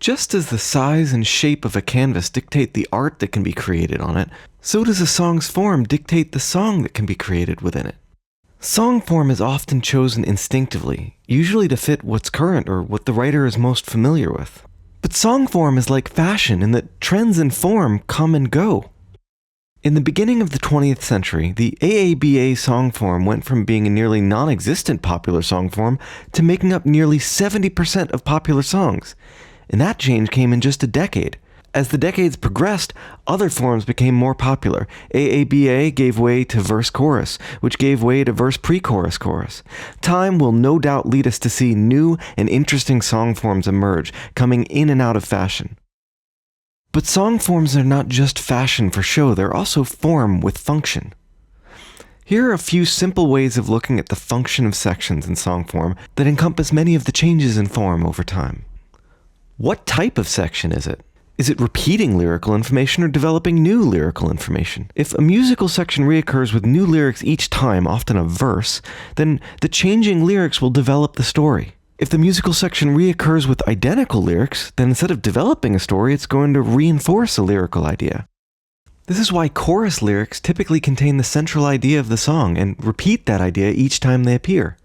Just as the size and shape of a canvas dictate the art that can be created on it, so does a song's form dictate the song that can be created within it. Song form is often chosen instinctively, usually to fit what's current or what the writer is most familiar with. But song form is like fashion in that trends in form come and go. In the beginning of the 20th century, the AABA song form went from being a nearly non-existent popular song form to making up nearly 70% of popular songs. And that change came in just a decade. As the decades progressed, other forms became more popular. AABA gave way to verse-chorus, which gave way to verse-pre-chorus-chorus. Time will no doubt lead us to see new and interesting song forms emerge, coming in and out of fashion. But song forms are not just fashion for show, they're also form with function. Here are a few simple ways of looking at the function of sections in song form that encompass many of the changes in form over time. What type of section is it? Is it repeating lyrical information or developing new lyrical information? If a musical section reoccurs with new lyrics each time, often a verse, then the changing lyrics will develop the story. If the musical section reoccurs with identical lyrics, then instead of developing a story, it's going to reinforce a lyrical idea. This is why chorus lyrics typically contain the central idea of the song and repeat that idea each time they appear.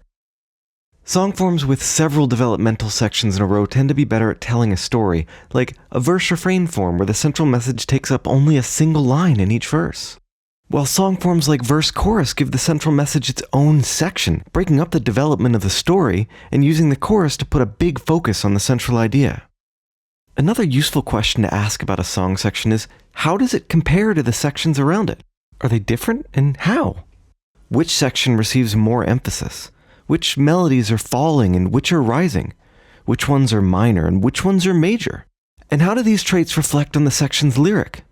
Song forms with several developmental sections in a row tend to be better at telling a story, like a verse-refrain form where the central message takes up only a single line in each verse. While song forms like verse-chorus give the central message its own section, breaking up the development of the story and using the chorus to put a big focus on the central idea. Another useful question to ask about a song section is, how does it compare to the sections around it? Are they different, and how? Which section receives more emphasis? Which melodies are falling and which are rising? Which ones are minor and which ones are major? And how do these traits reflect on the section's lyric?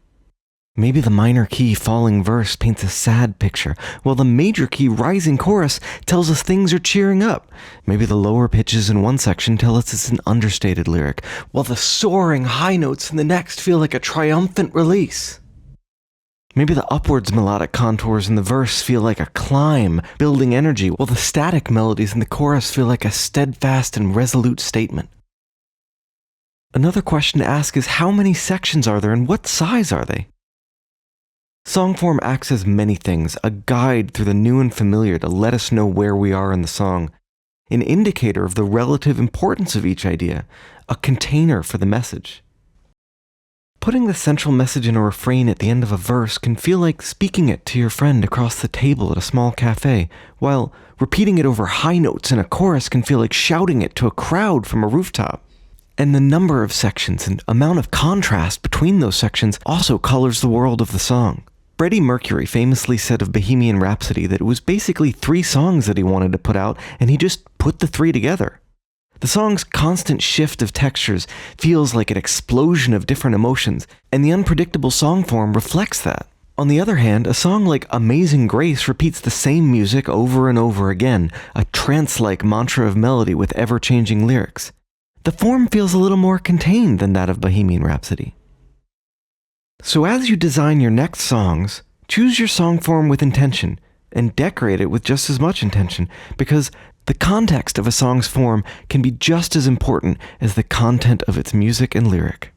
Maybe the minor key falling verse paints a sad picture, while the major key rising chorus tells us things are cheering up. Maybe the lower pitches in one section tell us it's an understated lyric, while the soaring high notes in the next feel like a triumphant release. Maybe the upwards melodic contours in the verse feel like a climb, building energy, while the static melodies in the chorus feel like a steadfast and resolute statement. Another question to ask is, how many sections are there and what size are they? Song form acts as many things, a guide through the new and familiar to let us know where we are in the song, an indicator of the relative importance of each idea, a container for the message. Putting the central message in a refrain at the end of a verse can feel like speaking it to your friend across the table at a small cafe, while repeating it over high notes in a chorus can feel like shouting it to a crowd from a rooftop. And the number of sections and amount of contrast between those sections also colors the world of the song. Freddie Mercury famously said of Bohemian Rhapsody that it was basically 3 songs that he wanted to put out, and he just put the 3 together. The song's constant shift of textures feels like an explosion of different emotions, and the unpredictable song form reflects that. On the other hand, a song like Amazing Grace repeats the same music over and over again, a trance-like mantra of melody with ever-changing lyrics. The form feels a little more contained than that of Bohemian Rhapsody. So as you design your next songs, choose your song form with intention, and decorate it with just as much intention, because the context of a song's form can be just as important as the content of its music and lyric.